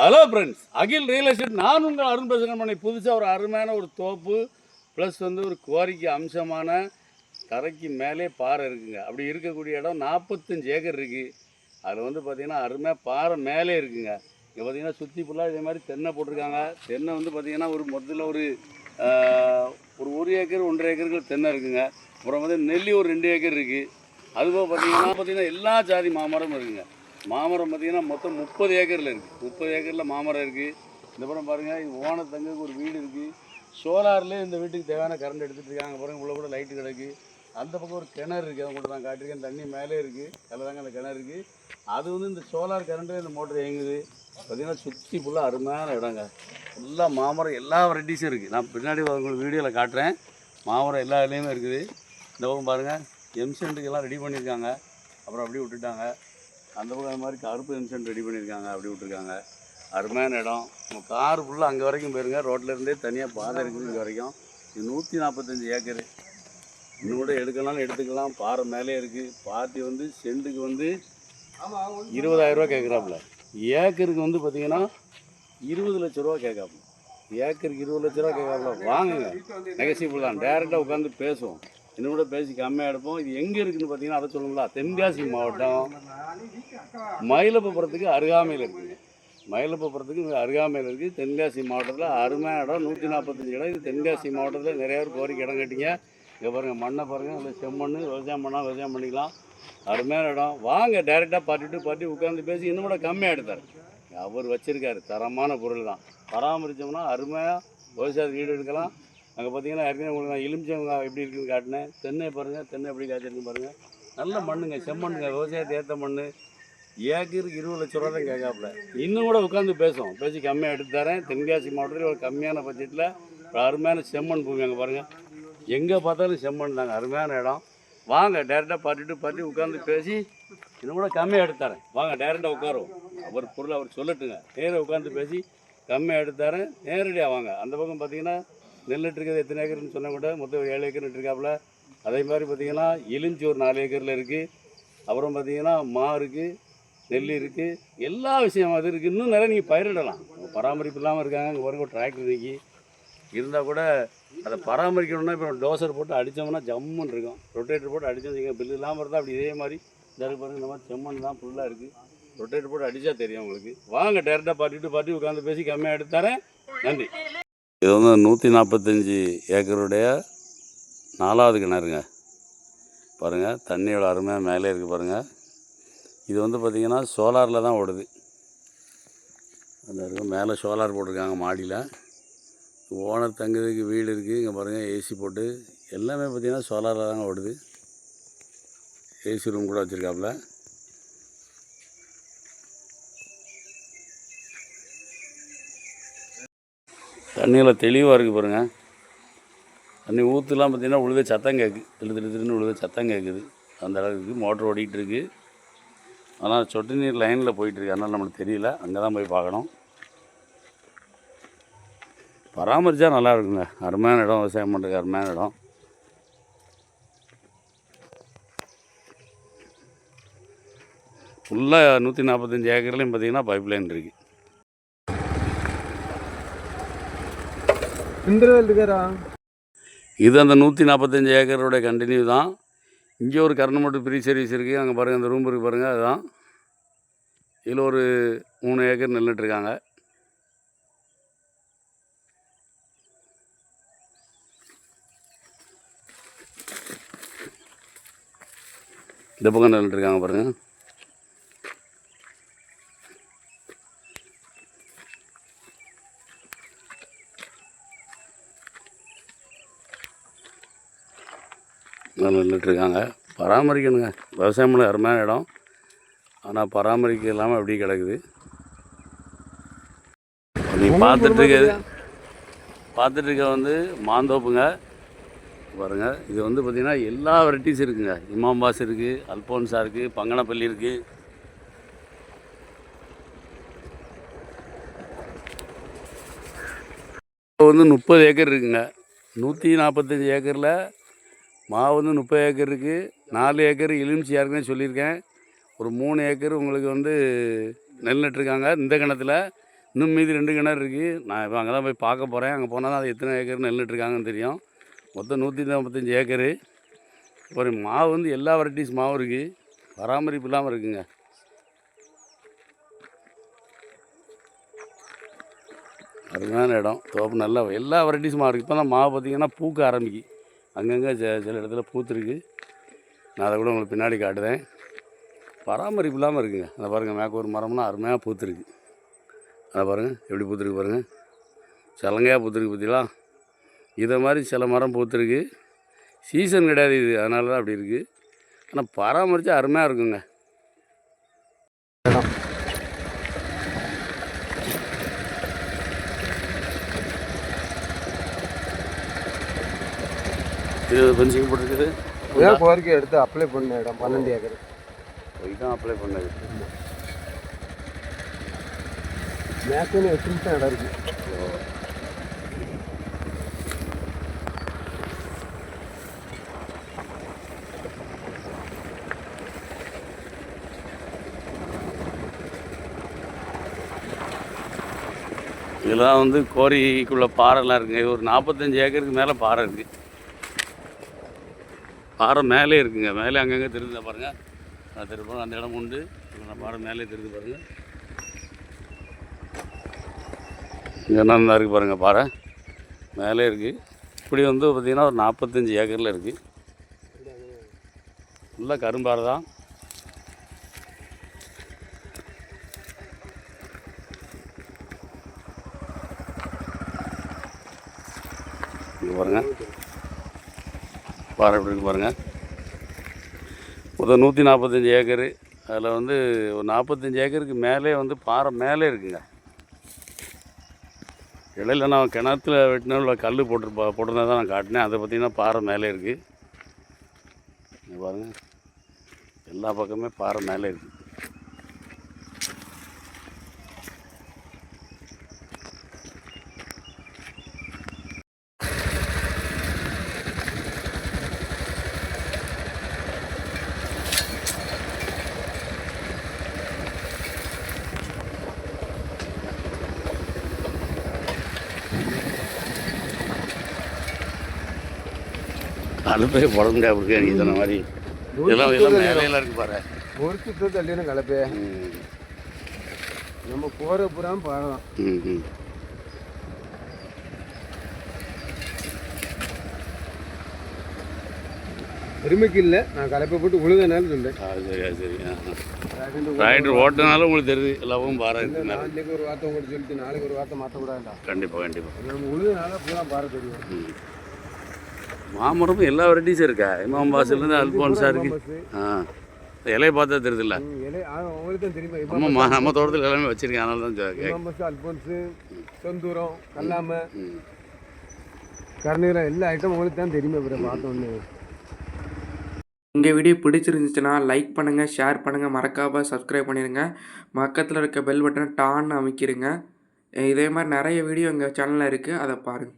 Hello friends, அகில் real estate. நான் உங்கள் அருண் பேசுகிறேன். பண்ணி புதுசாக ஒரு அருமையான ஒரு தோப்பு ப்ளஸ் வந்து ஒரு குவாரிக்கு அம்சமான தரைக்கு மேலே பாறை இருக்குங்க. அப்படி இருக்கக்கூடிய இடம் 45 ஏக்கர் இருக்குது. அதில் வந்து பார்த்திங்கன்னா அருமையாக பாறை மேலே இருக்குங்க. இங்கே பார்த்திங்கன்னா சுற்றி ஃபுல்லாக இதே மாதிரி தென்னை போட்டிருக்காங்க. தென்னை வந்து பார்த்திங்கன்னா ஒரு மொத்தத்தில் ஒரு 1 ஏக்கர் 1.5 ஏக்கருக்கு தென்னை இருக்குங்க. அப்புறம் வந்து நெல்லி ஒரு 2 ஏக்கர் இருக்குது. அதுபோக பார்த்திங்கன்னா எல்லா ஜாதி மாமரமும் இருக்குங்க. மாமரம் பார்த்திங்கன்னா மொத்தம் 30 ஏக்கரில் இருக்குது. 30 ஏக்கரில் மாமரம் இருக்குது. இந்த பக்கம் பாருங்கள், இது ஓனத்தங்குக்கு ஒரு வீடு இருக்குது. சோலார்லேயே இந்த வீட்டுக்கு தேவையான கரண்ட் எடுத்துகிட்டு இருக்காங்க. பாருங்கள், உள்ள கூட லைட்டு கிடக்கு. அந்த பக்கம் ஒரு கிணறு இருக்குது. அதை கூட நான் காட்டியிருக்கேன். தண்ணி மேலே இருக்குது. அதில் தாங்க அந்த கிணறு இருக்குது. அது வந்து இந்த சோலார் கரண்ட்டில் இந்த மோட்டர் இயங்குது. பார்த்திங்கன்னா சுற்றி ஃபுல்லாக அருமையான இடங்க. ஃபுல்லாக மாமரம் எல்லா வெரைட்டிஸும் இருக்குது. நான் பின்னாடி உங்களுக்கு வீடியோவில் காட்டுறேன். மாமரம் எல்லா இதுலேயுமே இருக்குது. இந்த பக்கம் பாருங்கள், எம்சென்ட்டுக்கெல்லாம் ரெடி பண்ணியிருக்காங்க. அப்புறம் அப்படியே விட்டுட்டாங்க. அந்த பக்கம் அது மாதிரி கருப்பு எம்சென்ட் ரெடி பண்ணியிருக்காங்க. அப்படி விட்டுருக்காங்க. அருமையான இடம். நம்ம கார் ஃபுல்லாக அங்கே வரைக்கும் போயிருங்க. ரோட்லேருந்தே தனியாக பாதை இருக்குது இங்கே வரைக்கும். இது 145 ஏக்கரு. இன்னும் கூட எடுக்கலாம்னு எடுத்துக்கலாம். பாறை மேலே இருக்குது. பார்ட்டி வந்து சென்ட்டுக்கு வந்து 20,000 ரூபா கேட்குறாப்புல. ஏக்கருக்கு வந்து பார்த்திங்கன்னா 20 லட்ச ரூபா கேட்காப்புல. ஏக்கருக்கு 20 லட்ச ரூபா கேட்காப்புல. வாங்குங்க, நெகசிபிள் தான். டேரெக்டாக உட்காந்து பேசுவோம். இன்னும் கூட பேசி கம்மியாக எடுப்போம். இது எங்கே இருக்குதுன்னு பார்த்தீங்கன்னா அதை சொல்லுங்களா. தென்காசி மாவட்டம் மயிலப்பபுரத்துக்கு அருகாமையில் இருக்குங்க. மயிலப்பபுரத்துக்கு அருகாமையில் இருக்குது. தென்காசி மாவட்டத்தில் அருமையான இடம். 145 இடம். இது தென்காசி மாவட்டத்தில் நிறைய பேர் கோரிக்கை இடம் கட்டிங்க. இங்கே பாருங்கள், மண்ணை பாருங்கள். இல்லை செம்மண். விவசாயம் பண்ணால் விவசாயம் பண்ணிக்கலாம். அருமையான இடம். வாங்க, டேரெக்டாக பார்ட்டி டு பார்ட்டி உட்காந்து பேசி இன்னும் கூட கம்மியாக எடுத்தார். அவர் வச்சுருக்காரு. தரமான பொருள் தான். பராமரித்தோம்னா அருமையாக விவசாயத்துக்கு வீடு எடுக்கலாம். அங்கே பார்த்தீங்கன்னா ஏற்கனவே உங்களுக்கு நான் எலுமிச்சங்காய் எப்படி இருக்குதுன்னு காட்டினேன். தென்னை பாருங்கள், தென்னை எப்படி காய்ச்சிருக்குன்னு பாருங்கள். நல்ல மண்ணுங்க, செம்மண்ணுங்க, விவசாயத்தை ஏற்ற மண். ஏக்கருக்கு 20 லட்ச ரூபா தான் கேட்காப்புல. இன்னும் கூட உட்காந்து பேசுவோம். பேசி கம்மியாக எடுத்து தரேன். தென்காசி மாவட்டத்தில் ஒரு கம்மியான பட்ஜெட்டில் ஒரு அருமையான செம்மண் பூமி. அங்கே பாருங்கள், எங்கே பார்த்தாலும் செம்மண் தாங்க. அருமையான இடம். வாங்க, டேரெக்டாக பார்ட்டி டு பார்ட்டி உட்காந்து பேசி இன்னும் கூட கம்மியாக எடுத்து தரேன். வாங்க, டேரெக்டாக உட்காருவோம். அவர் பொருள் அவர் சொல்லட்டுங்க. நேராக உட்காந்து பேசி கம்மியாக எடுத்து தரேன். நேரடியாக வாங்க. அந்த பக்கம் பார்த்தீங்கன்னா நெல் இருக்கிறது எத்தனை ஏக்கர்னு சொன்னால் கூட மொத்தம் 7 ஏக்கர் இருக்காப்புல. அதே மாதிரி பார்த்திங்கன்னா எலுமிச்சி ஒரு 4 ஏக்கரில் இருக்குது. அப்புறம் பார்த்திங்கன்னா மா இருக்குது, நெல் இருக்குது, எல்லா விஷயமும் அது இருக்குது. இன்னும் நிறைய நீங்கள் பயிரிடலாம். பராமரிப்பு இல்லாமல் இருக்காங்க. இங்கே வரைக்கும் ஒரு டிராக்டர் நிற்கி இருந்தால் கூட அதை பராமரிக்கணும்னா இப்போ டோசர் போட்டு அடித்தோம்னா ஜம்முன்னு இருக்கும். ரொட்டேட்டர் போட்டு அடித்தோம். பில்லு இல்லாமல் இருந்தால் அப்படி இதே மாதிரி பாருங்கள். இந்த மாதிரி செம்மண் தான் ஃபுல்லாக இருக்குது. ரொட்டேட்டர் போட்டு அடித்தா தெரியும் உங்களுக்கு. வாங்க, டேரெக்டாக பார்ட்டி டு பார்ட்டி உட்காந்து பேசி கம்மியாக எடுத்து தரேன். நன்றி. இது வந்து 145 ஏக்கருடைய 4வது கிணறுங்க. பாருங்கள், தண்ணியோட அருமையாக மேலே இருக்குது பாருங்கள். இது வந்து பார்த்திங்கன்னா சோலாரில் தான் ஓடுது. அந்த இருக்குது மேலே சோலார் போட்டிருக்காங்க. மாடியில் ஓனர் தங்குறதுக்கு வீடு இருக்குது. இங்கே பாருங்கள், ஏசி போட்டு எல்லாமே பார்த்திங்கன்னா சோலாரில் தாங்க ஓடுது. ஏசி ரூம் கூட வச்சுருக்காப்புல. தண்ணியில் தெளிவாக இருக்குது பாருங்கள். தண்ணி ஊற்றுலாம் பார்த்திங்கன்னா உழுத சத்தம் கேட்குது. திருன்னு உழுத சத்தம் கேட்குது. அந்த அளவுக்கு மோட்ரு ஓடிக்கிட்டு இருக்குது. ஆனால் சொட்டு நீர் லைனில் போயிட்டுருக்கு. அதனால் நம்மளுக்கு தெரியல. அங்கே தான் போய் பார்க்கணும். பராமரித்தா நல்லா இருக்குங்க. அருமையான இடம். விவசாயம் பண்ணுறதுக்கு அருமையான இடம். ஃபுல்லாக 145 ஏக்கர்லேயும் பார்த்திங்கன்னா பைப் லைன் இருக்குது. இது அந்த 145 ஏக்கரோட கண்டினியூ தான். இங்கே ஒரு கரண்ட் மோட்டர் ஃப்ரீ சர்வீஸ் இருக்குது. அங்கே பாருங்கள், அந்த ரூம் இருக்குது பாருங்கள். அதுதான். இதில் ஒரு 3 ஏக்கர் நின்றுட்டுருக்காங்க. இந்த பக்கம் நின்றுட்டுருக்காங்க பாருங்கள். நின்றுட்டுருக்காங்க. பராமரிக்கணுங்க. விவசாயம் பண்ண அருமையான இடம். ஆனால் பராமரிக்க இல்லாமல் அப்படியே கிடக்குது. நீங்கள் பார்த்துட்டு வந்து மாந்தோப்புங்க. பாருங்கள், இது வந்து பார்த்திங்கன்னா எல்லா வெரைட்டிஸும் இருக்குங்க. இமாம்பாஸ் இருக்குது, அல்போன்ஸா இருக்குது, பங்கனப்பள்ளி இருக்குது. இப்போ வந்து 30 ஏக்கர் இருக்குங்க. 145 ஏக்கரில் மா வந்து 30 ஏக்கர் இருக்குது. 4 ஏக்கர் எலுமிச்சி ஏற்கனவே சொல்லியிருக்கேன். ஒரு 3 ஏக்கர் உங்களுக்கு வந்து நெல் நட்டுருக்காங்க. இந்த கிணத்துல இன்னும் மீதி 2 கிணறு இருக்குது. நான் இப்போ அங்கே தான் போய் பார்க்க போகிறேன். அங்கே போனால் தான் அது எத்தனை ஏக்கர் நெல்லுட்ருக்காங்கன்னு தெரியும். மொத்தம் 145 ஏக்கரு. ஒரு மாவு வந்து எல்லா வெரைட்டிஸ் மாவும் இருக்குது. பராமரிப்பு இல்லாமல் இருக்குங்க. அருமையான இடம். தோப்பு நல்லா எல்லா வெரைட்டிஸ் மாவு இருக்குது. இப்போ தான் மாவு பார்த்திங்கன்னா பூக்க ஆரம்பிக்கு. அங்கங்கே சில இடத்துல பூத்துருக்கு. நான் அதை கூட உங்களுக்கு பின்னாடி காட்டுறேன். பராமரிப்பு இல்லாமல் இருக்குங்க. அதை பாருங்கள், மேற்க ஒரு மரம்னா அருமையாக பூத்துருக்கு. அதை பாருங்கள் எப்படி பூத்துருக்கு பாருங்கள். சலங்கையாக பூத்துருக்கு பார்த்தீங்களா. இதை மாதிரி சில மரம் பூத்துருக்கு. சீசன் கிடையாது இது, அதனால தான் அப்படி இருக்குது. ஆனால் பராமரித்தா அருமையாக இருக்குங்க. இது பென்சிங் போட்டுருக்குது. கோரிக்கை எடுத்து அப்ளை பண்ண இடம் 12 ஏக்கர் போய் தான் அப்ளை பண்ணது. மேக்ஸிமம் 8 நிமிஷம் இடம் இருக்குது. இதெல்லாம் வந்து கோரிக்குள்ளே பாறைலாம் இருக்குங்க. இது ஒரு 45 ஏக்கருக்கு மேலே பாறை இருக்குது. பாறை மேலே இருக்குங்க. மேலே அங்கங்கே தெரியுது பாருங்கள். நான் திருப்போம் அந்த இடம் உண்டு. பாறை மேலே தெரியுது பாருங்கள். இங்கே என்ன இருக்குது பாருங்கள், பாறை மேலே இருக்குது. இப்படி வந்து பார்த்திங்கன்னா ஒரு 45 ஏக்கரில் இருக்குது. ஃபுல்லாக கரும்பாறை தான். இங்கே பாருங்கள் பாறை எப்படி இருக்குது பாருங்கள். மொத்தம் 145 ஏக்கரு. அதில் வந்து ஒரு 45 ஏக்கருக்கு மேலே வந்து பாறை மேலே இருக்குங்க. இடையில நான் கிணத்துல வெட்டின கல் போட்டிருந்தா தான் நான் காட்டினேன். அதை பார்த்திங்கன்னா பாறை மேலே இருக்குது. இங்கே பாருங்கள், எல்லா பக்கமே பாறை மேலே இருக்குது. கலப்பே போட முடியாது அப்படி நீ சொன்ன மாதிரி. இதெல்லாம் மேலையெல்லாம் இருக்குது பாரு. ஒரு சுத்தம் தள்ளின கலப்பே நம்ம போகிற புறாம பாடலாம். பெருமைக்கு இல்லை, நான் கலப்பை போட்டு உழுதனாலும் சொல்றேன். சரியா சரி. ரைடர் ஓட்டினாலும் உங்களுக்கு தெரியுது எல்லாவும் பாறை இருக்குது. நாளைக்கு ஒரு வார்த்தை உங்களுக்கு சொல்லிட்டு நாளைக்கு ஒரு வார்த்தை மாற்றக்கூடாதுடா. கண்டிப்பாக கண்டிப்பாக. நம்ம உழுதனால பூரா பாறை தெரியும். மாமரமும் எல்லா வெரைட்டிஸும் இருக்கா. இமாம் பாசிலேருந்து அல்போன்ஸாக இருக்குது. இலையை பார்த்தா தெரியுதுல்ல. ஆமாம்மா, நம்ம தோட்டத்தில் எல்லாமே வச்சுருக்கேன். அதனால தான் அல்போன்ஸு, செந்தூரம், கல்லாமை, கருணீரம் எல்லா ஐட்டம் உங்களுக்கு தான் தெரியுமே. பார்த்தோன்னு இந்த வீடியோ பிடிச்சிருந்துச்சுன்னா லைக் பண்ணுங்கள், ஷேர் பண்ணுங்கள், மறக்காமல் சப்ஸ்கிரைப் பண்ணிடுங்க. பக்கத்தில் இருக்க பெல் பட்டனை டான்னு அமைக்கிடுங்க. இதே மாதிரி நிறைய வீடியோ எங்கள் சேனலில் இருக்குது, அதை பாருங்கள்.